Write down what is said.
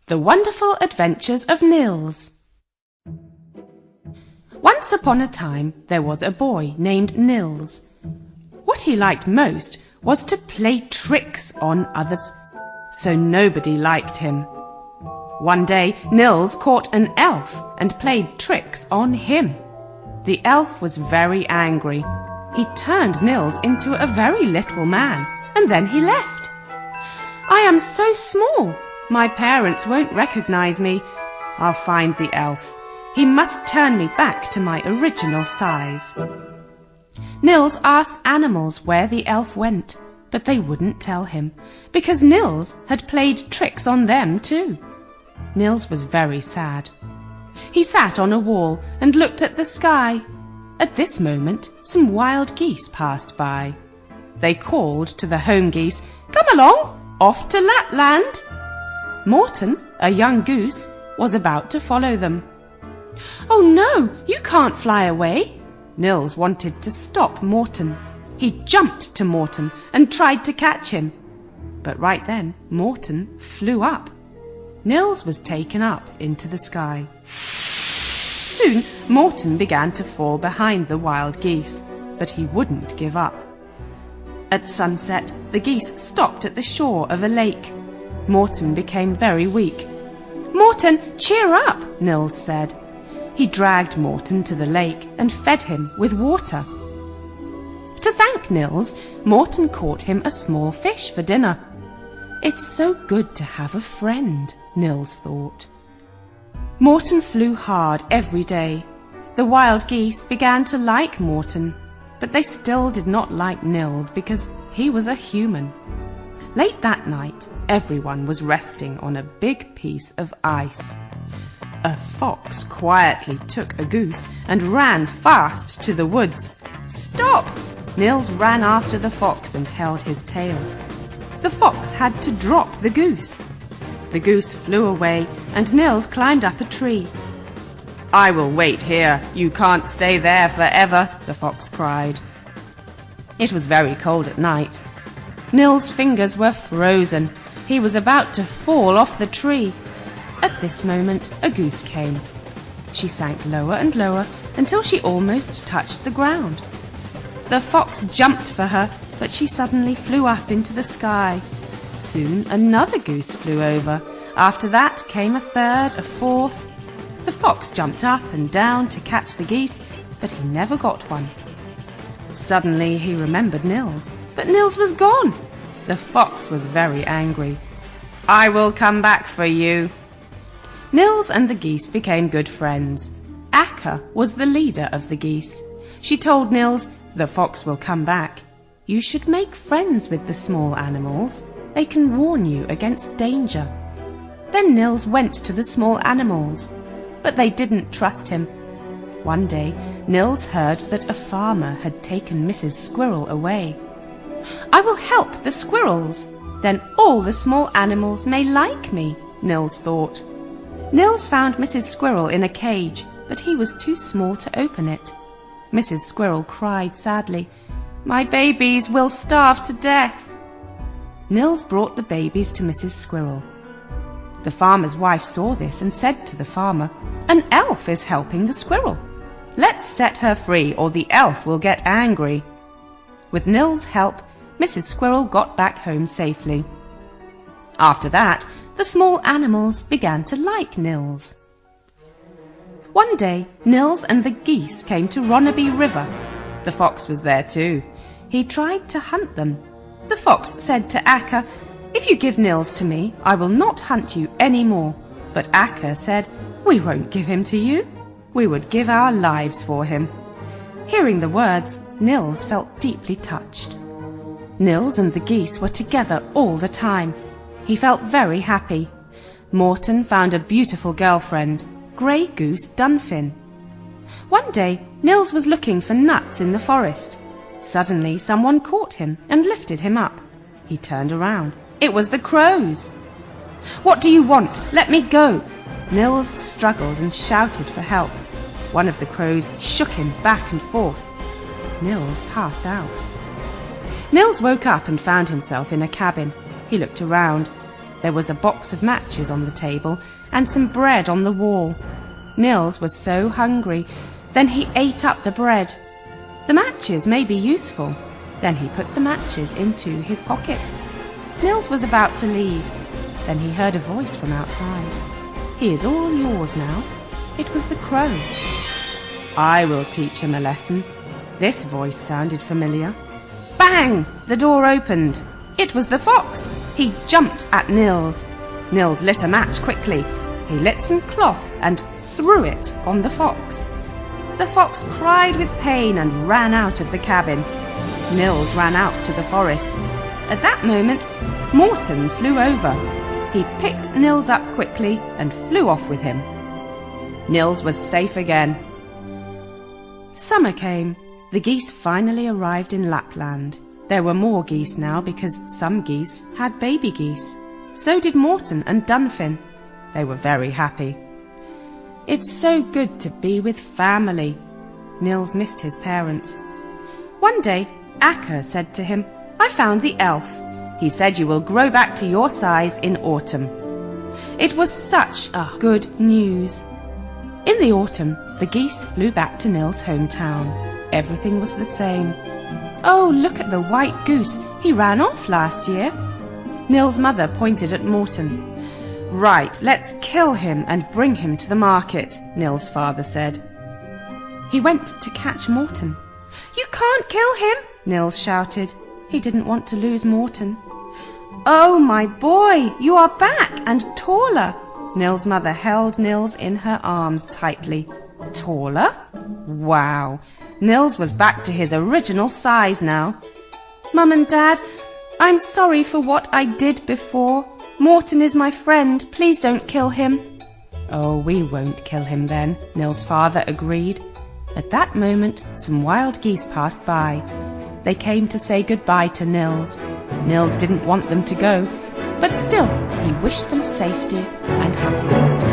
The Wonderful Adventures of Nils. Once upon a time there was a boy named Nils. What he liked most was to play tricks on others, so nobody liked him. One day Nils caught an elf and played tricks on him. The elf was very angry. He turned Nils into a very little man, and then he left. "I am so small. My parents won't recognize me. I'll find the elf. He must turn me back to my original size." Nils asked animals where the elf went, but they wouldn't tell him, because Nils had played tricks on them too. Nils was very sad. He sat on a wall and looked at the sky. At this moment, some wild geese passed by. They called to the home geese, "Come along, off to Lapland." Morten, a young goose, was about to follow them. "Oh no, you can't fly away." Nils wanted to stop Morten. He jumped to Morten and tried to catch him. But right then, Morten flew up. Nils was taken up into the sky. Soon, Morten began to fall behind the wild geese, but he wouldn't give up. At sunset, the geese stopped at the shore of a lake. Morten became very weak. "Morten, cheer up," Nils said. He dragged Morten to the lake and fed him with water. To thank Nils, Morten caught him a small fish for dinner. "It's so good to have a friend," Nils thought. Morten flew hard every day. The wild geese began to like Morten, but they still did not like Nils because he was a human. Late that night, everyone was resting on a big piece of ice. A fox quietly took a goose and ran fast to the woods. "Stop!" Nils ran after the fox and held his tail. The fox had to drop the goose. The goose flew away and Nils climbed up a tree. "I will wait here. You can't stay there forever," the fox cried. It was very cold at night. Nils' fingers were frozen. He was about to fall off the tree. At this moment, a goose came. She sank lower and lower until she almost touched the ground. The fox jumped for her, but she suddenly flew up into the sky. Soon another goose flew over. After that came a third, a fourth. The fox jumped up and down to catch the geese, but he never got one. Suddenly he remembered Nils, but Nils was gone. The fox was very angry. "I will come back for you." Nils and the geese became good friends. Akka was the leader of the geese. She told Nils, "The fox will come back. You should make friends with the small animals. They can warn you against danger." Then Nils went to the small animals, but they didn't trust him. One day, Nils heard that a farmer had taken Mrs. Squirrel away. "I will help the squirrels. Then all the small animals may like me," Nils thought. Nils found Mrs. Squirrel in a cage, but he was too small to open it. Mrs. Squirrel cried sadly, "My babies will starve to death." Nils brought the babies to Mrs. Squirrel. The farmer's wife saw this and said to the farmer, "An elf is helping the squirrel. Let's set her free or the elf will get angry." With Nils' help, Mrs. Squirrel got back home safely. After that, the small animals began to like Nils. One day, Nils and the geese came to Ronneby River. The fox was there too. He tried to hunt them. The fox said to Akka, "If you give Nils to me, I will not hunt you any more." But Akka said, "We won't give him to you. We would give our lives for him." Hearing the words, Nils felt deeply touched. Nils and the geese were together all the time. He felt very happy. Morten found a beautiful girlfriend, Grey Goose Dunfin. One day, Nils was looking for nuts in the forest. Suddenly, someone caught him and lifted him up. He turned around. It was the crows. "What do you want? Let me go!" Nils struggled and shouted for help. One of the crows shook him back and forth. Nils passed out. Nils woke up and found himself in a cabin. He looked around. There was a box of matches on the table and some bread on the wall. Nils was so hungry, then he ate up the bread. The matches may be useful. Then he put the matches into his pocket. Nils was about to leave. Then he heard a voice from outside. "He is all yours now." It was the crow. "I will teach him a lesson." This voice sounded familiar. Bang! The door opened. It was the fox. He jumped at Nils. Nils lit a match quickly. He lit some cloth and threw it on the fox. The fox cried with pain and ran out of the cabin. Nils ran out to the forest. At that moment, Morten flew over. He picked Nils up quickly and flew off with him. Nils was safe again. Summer came. The geese finally arrived in Lapland. There were more geese now because some geese had baby geese. So did Morten and Dunfin. They were very happy. It's so good to be with family. Nils missed his parents. One day, Akka said to him, "I found the elf. He said you will grow back to your size in autumn." It was such a good news. In the autumn, the geese flew back to Nils' hometown. Everything was the same. "Oh, look at the white goose. He ran off last year." Nils' mother pointed at Morten. "Right, let's kill him and bring him to the market," Nils' father said. He went to catch Morten. "You can't kill him," Nils shouted. He didn't want to lose Morten. "Oh, my boy, you are back and taller." Nils' mother held Nils in her arms tightly. Taller? Wow! Nils was back to his original size now. "Mum and Dad, I'm sorry for what I did before. Morten is my friend. Please don't kill him." "Oh, we won't kill him then," Nils' father agreed. At that moment, some wild geese passed by. They came to say goodbye to Nils. Nils didn't want them to go, but still he wished them safety and happiness.